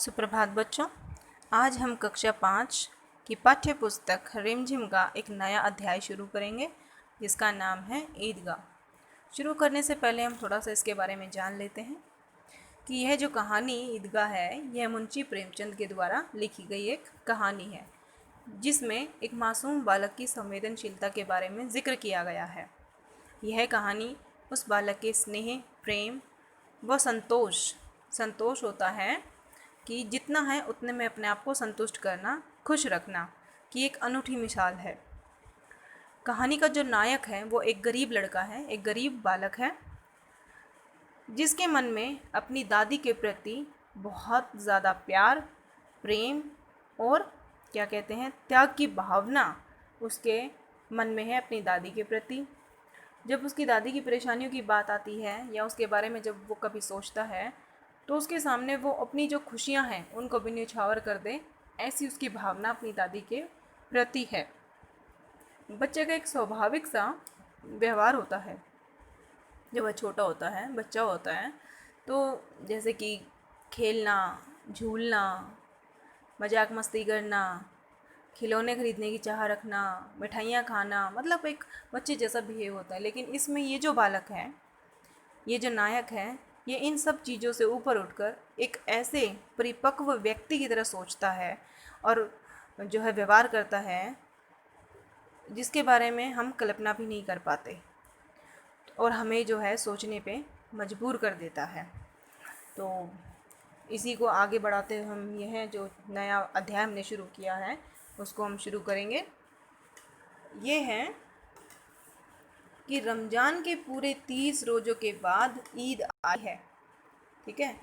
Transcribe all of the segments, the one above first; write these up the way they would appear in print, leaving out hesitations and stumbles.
सुप्रभात बच्चों। आज हम कक्षा 5 की पाठ्य पुस्तक रिमझिम का एक नया अध्याय शुरू करेंगे जिसका नाम है ईदगाह। शुरू करने से पहले हम थोड़ा सा इसके बारे में जान लेते हैं कि यह जो कहानी ईदगाह है यह मुंशी प्रेमचंद के द्वारा लिखी गई एक कहानी है जिसमें एक मासूम बालक की संवेदनशीलता के बारे में जिक्र किया गया है। यह कहानी उस बालक के स्नेह, प्रेम व संतोष होता है कि जितना है उतने में अपने आप को संतुष्ट करना, खुश रखना की एक अनूठी मिसाल है। कहानी का जो नायक है वो एक गरीब लड़का है, एक गरीब बालक है जिसके मन में अपनी दादी के प्रति बहुत ज़्यादा प्यार, प्रेम और क्या कहते हैं त्याग की भावना उसके मन में है अपनी दादी के प्रति। जब उसकी दादी की परेशानियों की बात आती है या उसके बारे में जब वो कभी सोचता है तो उसके सामने वो अपनी जो खुशियां हैं उनको भी न्यौछावर कर दे, ऐसी उसकी भावना अपनी दादी के प्रति है। बच्चे का एक स्वाभाविक सा व्यवहार होता है जब वह छोटा होता है, बच्चा होता है, तो जैसे कि खेलना, झूलना, मजाक मस्ती करना, खिलौने खरीदने की चाह रखना, मिठाइयाँ खाना, मतलब एक बच्चे जैसा बिहेव होता है। लेकिन इसमें ये जो बालक है, ये जो नायक है, ये इन सब चीज़ों से ऊपर उठकर एक ऐसे परिपक्व व्यक्ति की तरह सोचता है और जो है व्यवहार करता है जिसके बारे में हम कल्पना भी नहीं कर पाते और हमें जो है सोचने पे मजबूर कर देता है। तो इसी को आगे बढ़ाते हुए हम यह जो नया अध्याय हमने शुरू किया है उसको हम शुरू करेंगे। ये है कि रमज़ान के पूरे 30 रोज़ों के बाद ईद आई है। ठीक है।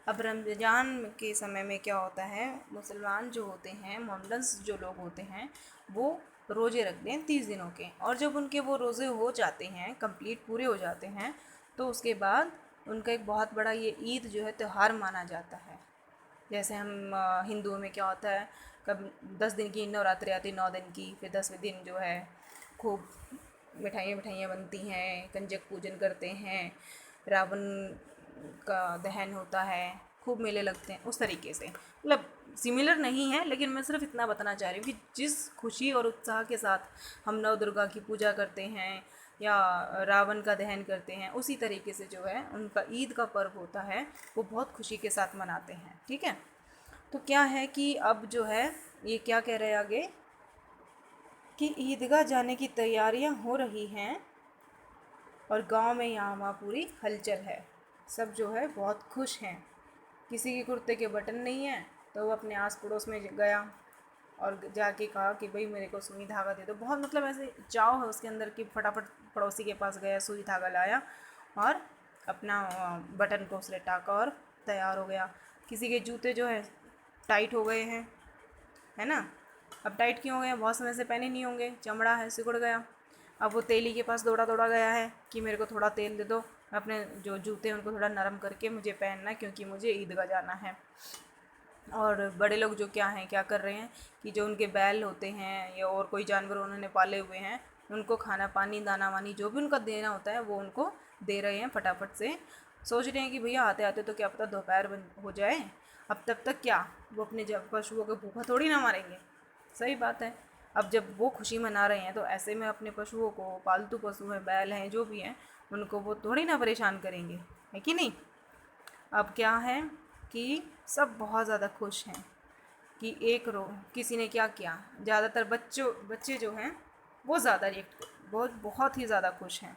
अब रमज़ान के समय में क्या होता है, मुसलमान जो होते हैं, मोमडन्स जो लोग होते हैं, वो रोज़े रखते हैं 30 दिनों के, और जब उनके वो रोज़े हो जाते हैं, कंप्लीट पूरे हो जाते हैं, तो उसके बाद उनका एक बहुत बड़ा ये ईद जो है त्यौहार माना जाता है। जैसे हम हिंदुओं में क्या होता है, कब 10 दिन की नवरात्रि आती, 9 दिन की, फिर 10वें दिन जो है खूब मिठाइयाँ बनती हैं, कंजक पूजन करते हैं, रावण का दहन होता है, खूब मेले लगते हैं। उस तरीके से मतलब सिमिलर नहीं है, लेकिन मैं सिर्फ इतना बताना चाह रही हूँ कि जिस खुशी और उत्साह के साथ हम नव दुर्गा की पूजा करते हैं या रावण का दहन करते हैं, उसी तरीके से जो है उनका ईद का पर्व होता है वो बहुत खुशी के साथ मनाते हैं। ठीक है। तो क्या है कि अब जो है ये क्या कह रहे हैं आगे कि ईदगाह जाने की तैयारियां हो रही हैं और गांव में यहाँ वहाँ पूरी हलचल है। सब जो है बहुत खुश हैं। किसी के कुर्ते के बटन नहीं है तो वो अपने आस पड़ोस में गया और जाके कहा कि भाई मेरे को सुई धागा दे दो। बहुत मतलब ऐसे चाव है उसके अंदर कि फटाफट पड़ोसी के पास गया, सुई धागा लाया और अपना बटन को उसने टाका और तैयार हो गया। किसी के जूते जो है टाइट हो गए हैं, है ना। अब टाइट क्यों हो गए, बहुत समय से पहने नहीं होंगे, चमड़ा है, सिकुड़ गया। अब वो तेली के पास दौड़ा दौड़ा गया है कि मेरे को थोड़ा तेल दे दो, अपने जो जूते हैं उनको थोड़ा नरम करके मुझे पहनना है क्योंकि मुझे ईदगाह जाना है। और बड़े लोग जो क्या कर रहे हैं कि जो उनके बैल होते हैं या और कोई जानवर उन्होंने पाले हुए हैं, उनको खाना पानी दाना वानी जो भी उनका देना होता है वो उनको दे रहे हैं फटाफट से। सोच रहे हैं कि भैया आते आते तो क्या पता दोपहर हो जाए। अब तब तक क्या वो अपने जब पशुओं को भूखा थोड़ी ना मारेंगे। सही बात है। अब जब वो खुशी मना रहे हैं तो ऐसे में अपने पशुओं को, पालतू पशु हैं, बैल हैं, जो भी हैं, उनको वो थोड़ी ना परेशान करेंगे, है कि नहीं। अब क्या है कि सब बहुत ज़्यादा खुश हैं कि किसी ने क्या किया, ज़्यादातर बच्चे जो हैं वो ज़्यादा बहुत ही ज़्यादा खुश हैं।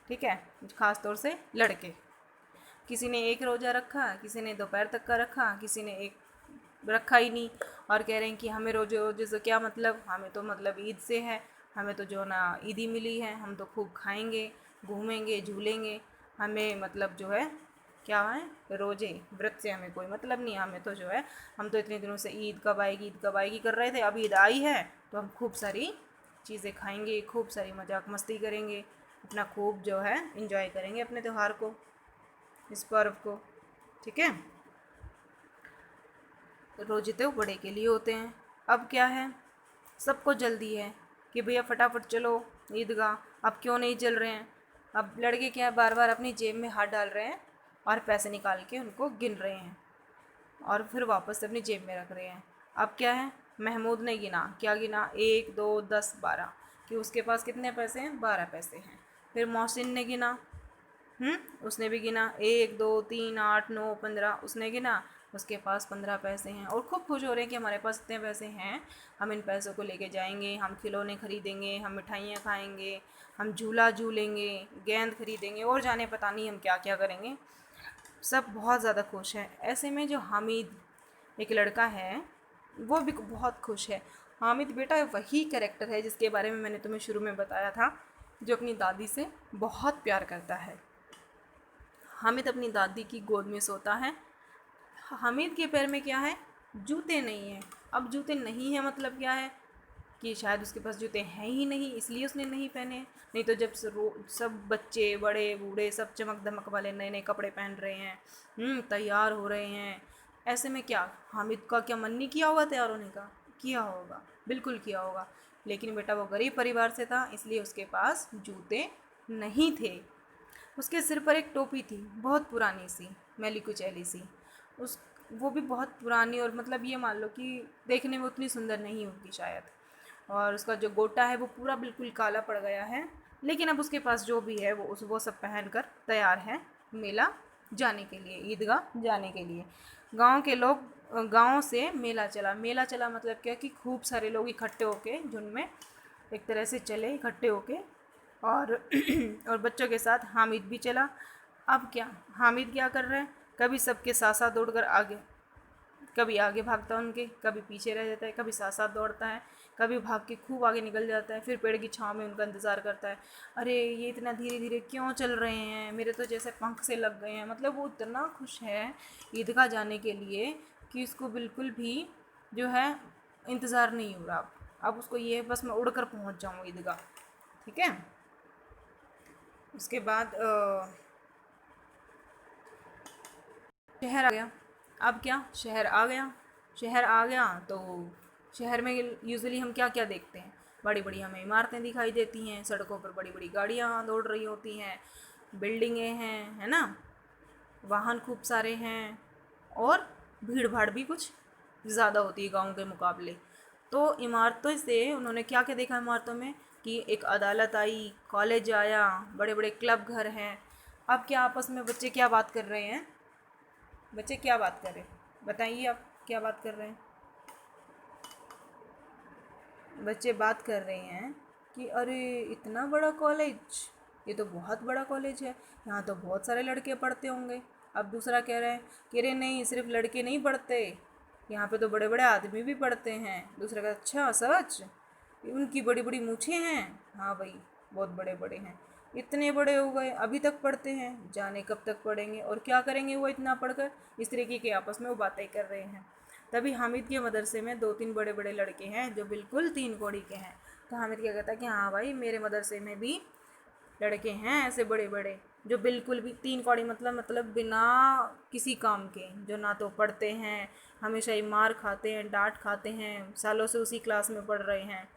ठीक है। ख़ास तौर से लड़के, किसी ने एक रोज़ा रखा, किसी ने दोपहर तक का रखा, किसी ने एक रखा ही नहीं और कह रहे हैं कि हमें रोजे रोजे से क्या मतलब, हमें तो मतलब ईद से है, हमें तो जो ना ईदी मिली है, हम तो खूब खाएंगे, घूमेंगे, झूलेंगे, हमें मतलब जो है क्या है रोजे व्रत से हमें कोई मतलब नहीं, हमें तो जो है हम तो इतने दिनों से ईद कब आएगी कर रहे थे, अब ईद आई है तो हम खूब सारी चीज़ें खाएंगे, खूब सारी मजाक मस्ती करेंगे, अपना खूब जो है इंजॉय करेंगे अपने त्यौहार को, इस पर्व को। ठीक है। रोजे तो बड़े के लिए होते हैं। अब क्या है, सबको जल्दी है कि भैया फटाफट चलो ईदगाह। अब क्यों नहीं चल रहे हैं, अब लड़के क्या है बार बार अपनी जेब में हाथ डाल रहे हैं और पैसे निकाल के उनको गिन रहे हैं और फिर वापस से अपनी जेब में रख रहे हैं। अब क्या है, महमूद ने गिना, क्या गिना, 1 2 10 12, कि उसके पास कितने पैसे हैं, 12 पैसे हैं। फिर मोहसिन ने गिना, उसने भी गिना, 1 2 3 8 9 15, उसने गिना, उसके पास 15 पैसे हैं। और खूब खुश हो रहे हैं कि हमारे पास इतने पैसे हैं, हम इन पैसों को लेके जाएंगे, हम खिलौने खरीदेंगे, हम मिठाइयाँ खाएंगे, हम झूला झूलेंगे, गेंद खरीदेंगे, और जाने पता नहीं हम क्या क्या करेंगे। सब बहुत ज़्यादा खुश हैं। ऐसे में जो हामिद एक लड़का है, वो भी बहुत खुश है। हामिद बेटा वही कैरेक्टर है जिसके बारे में मैंने तुम्हें शुरू में बताया था, जो अपनी दादी से बहुत प्यार करता है। हामिद अपनी दादी की गोद में सोता है। हामिद के पैर में क्या है, जूते नहीं हैं। अब जूते नहीं हैं मतलब क्या है, कि शायद उसके पास जूते हैं ही नहीं, इसलिए उसने नहीं पहने। नहीं तो जब सब बच्चे बड़े बूढ़े सब चमक दमक वाले नए नए कपड़े पहन रहे हैं, तैयार हो रहे हैं, ऐसे में क्या हामिद का क्या मन नहीं किया होगा तैयार होने का, किया होगा, बिल्कुल किया होगा। लेकिन बेटा वो गरीब परिवार से था, इसलिए उसके पास जूते नहीं थे। उसके सिर पर एक टोपी थी, बहुत पुरानी सी, मैली कुचैली सी। उस वो भी बहुत पुरानी, और मतलब ये मान लो कि देखने में उतनी सुंदर नहीं होती शायद। और उसका जो गोटा है वो पूरा बिल्कुल काला पड़ गया है। लेकिन अब उसके पास जो भी है वो सब पहन कर तैयार है मेला जाने के लिए, ईदगाह जाने के लिए। गांव के लोग, गांव से मेला चला। मेला चला मतलब क्या, कि खूब सारे लोग इकट्ठे होके झुंड में एक तरह से चले इकट्ठे होके, और और बच्चों के साथ हामिद भी चला। अब क्या, हामिद क्या कर रहा है, कभी सबके साथ साथ दौड़कर आगे, कभी आगे भागता है उनके, कभी पीछे रह जाता है, कभी साथ साथ दौड़ता है, कभी भाग के खूब आगे निकल जाता है, फिर पेड़ की छांव में उनका इंतज़ार करता है। अरे ये इतना धीरे धीरे क्यों चल रहे हैं, मेरे तो जैसे पंख से लग गए हैं। मतलब वो इतना खुश है ईदगाह जाने के लिए कि उसको बिल्कुल भी जो है इंतज़ार नहीं हो रहा। अब उसको ये है बस मैं उड़कर पहुंच जाऊँ ईदगाह। ठीक है। उसके बाद शहर आ गया। अब क्या, शहर आ गया। शहर आ गया तो शहर में यूजुअली हम क्या क्या देखते हैं, बड़ी बड़ी हमें इमारतें दिखाई देती हैं, सड़कों पर बड़ी बड़ी गाड़ियाँ दौड़ रही होती हैं, बिल्डिंगें हैं, है ना, वाहन खूब सारे हैं, और भीड़ भाड़ भी कुछ ज़्यादा होती है गाँव के मुकाबले। तो इमारतों से उन्होंने क्या क्या देखा इमारतों में, कि एक अदालत आई, कॉलेज आया, बड़े बड़े क्लब घर हैं। अब क्या आपस में बच्चे क्या बात कर रहे हैं, बच्चे क्या बात कर रहे हैं, बताइए आप क्या बात कर रहे हैं। बच्चे बात कर रहे हैं कि अरे इतना बड़ा कॉलेज, ये तो बहुत बड़ा कॉलेज है, यहाँ तो बहुत सारे लड़के पढ़ते होंगे। अब दूसरा कह रहा है कि अरे नहीं, सिर्फ लड़के नहीं पढ़ते, यहाँ पे तो बड़े बड़े आदमी भी पढ़ते हैं। दूसरा कहता अच्छा सच, उनकी बड़ी बड़ी मूछें हैं, हाँ भाई बहुत बड़े बड़े हैं, इतने बड़े हो गए अभी तक पढ़ते हैं, जाने कब तक पढ़ेंगे और क्या करेंगे वो इतना पढ़कर। इस तरीके के आपस में वो बातें कर रहे हैं। तभी हामिद के मदरसे में 2-3 बड़े बड़े लड़के हैं जो बिल्कुल 3 कौड़ी के हैं। तो हामिद क्या कहता है कि हाँ भाई मेरे मदरसे में भी लड़के हैं ऐसे बड़े बड़े, जो बिल्कुल भी 3 कौड़ी मतलब बिना किसी काम के, जो ना तो पढ़ते हैं, हमेशा ही मार खाते हैं, डांट खाते हैं, सालों से उसी क्लास में पढ़ रहे हैं,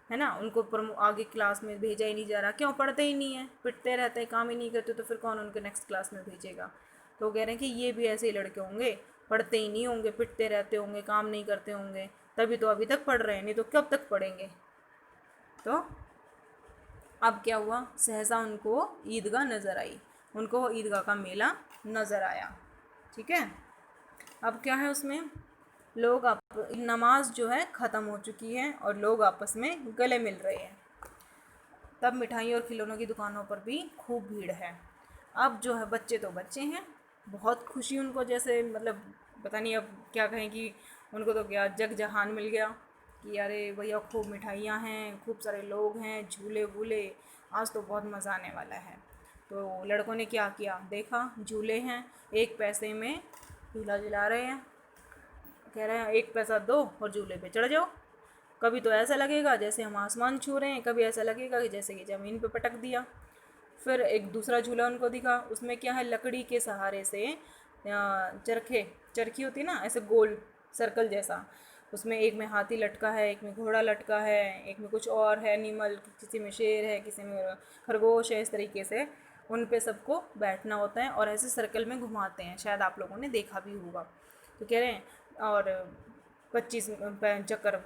है ना, उनको आगे क्लास में भेजा ही नहीं जा रहा। क्यों, पढ़ते ही नहीं है, पिटते रहते हैं, काम ही नहीं करते, तो फिर कौन उनको नेक्स्ट क्लास में भेजेगा। तो वो कह रहे हैं कि ये भी ऐसे ही लड़के होंगे, पढ़ते ही नहीं होंगे, पिटते रहते होंगे, काम नहीं करते होंगे, तभी तो अभी तक पढ़ रहे हैं, नहीं तो कब तक पढ़ेंगे। तो अब क्या हुआ, सहसा उनको ईदगाह नज़र आई, उनको ईदगाह का मेला नज़र आया। ठीक है। अब क्या है उसमें, लोग नमाज जो है ख़त्म हो चुकी है और लोग आपस में गले मिल रहे हैं। तब मिठाई और खिलौनों की दुकानों पर भी खूब भीड़ है। अब जो है बच्चे तो बच्चे हैं, बहुत खुशी उनको, जैसे मतलब पता नहीं अब क्या कहें, कि उनको तो क्या जग जहान मिल गया, कि अरे भैया खूब मिठाइयाँ हैं, खूब सारे लोग हैं, झूले वूले, आज तो बहुत मज़ा आने वाला है। तो लड़कों ने क्या किया, देखा झूले हैं, 1 पैसे में झूला झुला रहे हैं, कह रहे हैं 1 पैसा दो और झूले पे चढ़ जाओ। कभी तो ऐसा लगेगा जैसे हम आसमान छू रहे हैं, कभी ऐसा लगेगा कि जैसे कि ज़मीन पे पटक दिया। फिर एक दूसरा झूला उनको दिखा, उसमें क्या है, लकड़ी के सहारे से चरखी होती है ना, ऐसे गोल सर्कल जैसा, उसमें एक में हाथी लटका है, एक में घोड़ा लटका है, एक में कुछ और है एनिमल, किसी में शेर है, किसी में खरगोश है। इस तरीके से उन पे सबको बैठना होता है और ऐसे सर्कल में घुमाते हैं, शायद आप लोगों ने देखा भी होगा। तो कह रहे हैं और 25 चक्कर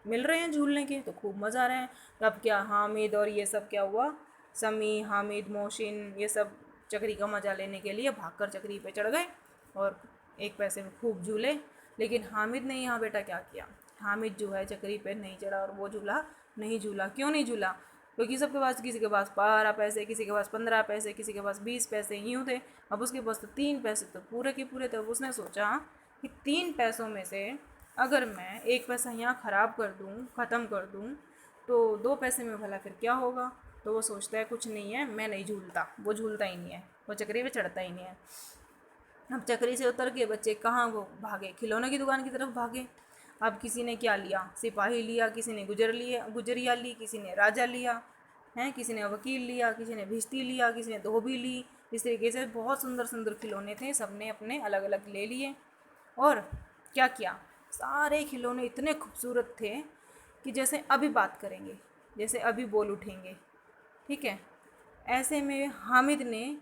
मिल रहे हैं झूलने के, तो खूब मज़ा आ रहा है। तब क्या हामिद और ये सब क्या हुआ, समी, हामिद, मोहसिन, ये सब चक्री का मज़ा लेने के लिए भागकर चक्री पे चढ़ गए और 1 पैसे में खूब झूले। लेकिन हामिद ने यहाँ बेटा क्या किया, हामिद जो है चक्री पे नहीं चढ़ा और वो झूला नहीं झूला। क्यों नहीं झूला? क्योंकि सबके पास, किसी के पास 12 पैसे, किसी के पास 15 पैसे, किसी के पास 20 पैसे यूँ थे। अब उसके पास तो 3 पैसे तो पूरे के पूरे थे। अब उसने सोचा कि 3 पैसों में से अगर मैं 1 पैसा यहाँ ख़राब कर दूँ, ख़त्म कर दूँ, तो 2 पैसे में भला फिर क्या होगा। तो वो सोचता है कुछ नहीं है, मैं नहीं झूलता। वो झूलता ही नहीं है, वो चक्री पे चढ़ता ही नहीं है। अब चक्री से उतर के बच्चे कहाँ वो भागे, खिलौने की दुकान की तरफ भागे। अब किसी ने क्या लिया, सिपाही लिया, किसी ने गुजरिया ली, किसी ने राजा लिया है, किसी ने वकील लिया, किसी ने भिश्ती लिया, किसी ने धोबी ली। इस तरीके से बहुत सुंदर सुंदर खिलौने थे, सबने अपने अलग अलग ले लिए। और क्या किया, सारे खिलौने इतने खूबसूरत थे कि जैसे अभी बात करेंगे, जैसे अभी बोल उठेंगे। ठीक है, ऐसे में हामिद ने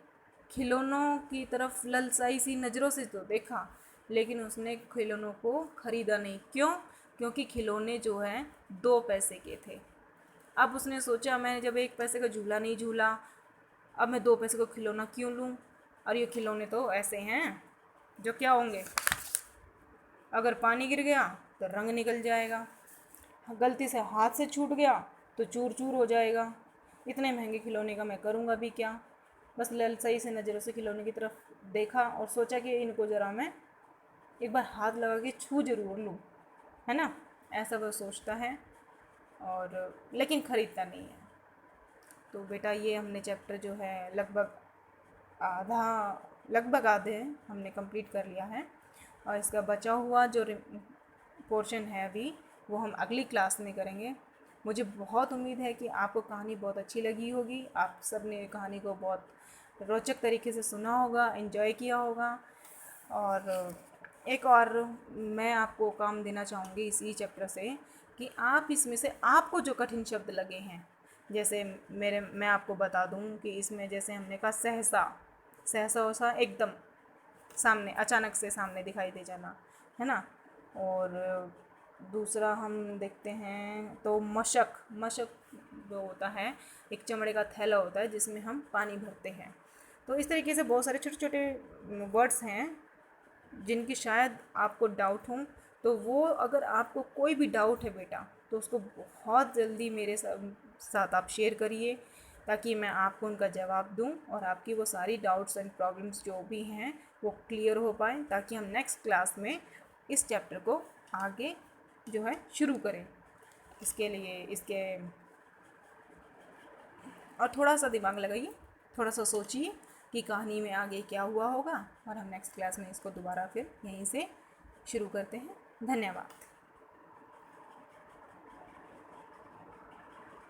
खिलौनों की तरफ ललचाई सी नज़रों से तो देखा, लेकिन उसने खिलौनों को ख़रीदा नहीं। क्यों? क्योंकि खिलौने जो हैं 2 पैसे के थे। अब उसने सोचा मैंने जब 1 पैसे का झूला नहीं झूला, अब मैं 2 पैसे का खिलौना क्यों लूँ। और ये खिलौने तो ऐसे हैं जो क्या होंगे, अगर पानी गिर गया तो रंग निकल जाएगा, गलती से हाथ से छूट गया तो चूर चूर हो जाएगा। इतने महंगे खिलौने का मैं करूँगा भी क्या। बस ललचाई से नज़रों से खिलौने की तरफ देखा और सोचा कि इनको ज़रा मैं एक बार हाथ लगा के छू ज़रूर लूँ, है ना। ऐसा वह सोचता है और लेकिन ख़रीदता नहीं है। तो बेटा ये हमने चैप्टर जो है लगभग आधे हमने कंप्लीट कर लिया है। और इसका बचा हुआ जो पोर्शन है अभी, वो हम अगली क्लास में करेंगे। मुझे बहुत उम्मीद है कि आपको कहानी बहुत अच्छी लगी होगी। आप सब ने कहानी को बहुत रोचक तरीके से सुना होगा, एंजॉय किया होगा। और एक और मैं आपको काम देना चाहूँगी इसी चैप्टर से कि आप इसमें से आपको जो कठिन शब्द लगे हैं, जैसे मैं आपको बता दूँ कि इसमें जैसे हमने कहा सहसा, सहसा वसा एकदम सामने, अचानक से सामने दिखाई दे जाना, है ना। और दूसरा हम देखते हैं तो मशक जो होता है, एक चमड़े का थैला होता है जिसमें हम पानी भरते हैं। तो इस तरीके से बहुत सारे छोटे छोटे वर्ड्स हैं जिनकी शायद आपको डाउट हो। तो वो अगर आपको कोई भी डाउट है बेटा, तो उसको बहुत जल्दी मेरे साथ आप शेयर करिए, ताकि मैं आपको उनका जवाब दूं और आपकी वो सारी डाउट्स एंड प्रॉब्लम्स जो भी हैं वो क्लियर हो पाए, ताकि हम नेक्स्ट क्लास में इस चैप्टर को आगे जो है शुरू करें। इसके लिए और थोड़ा सा दिमाग लगाइए, थोड़ा सा सोचिए कि कहानी में आगे क्या हुआ होगा, और हम नेक्स्ट क्लास में इसको दोबारा फिर यहीं से शुरू करते हैं। धन्यवाद।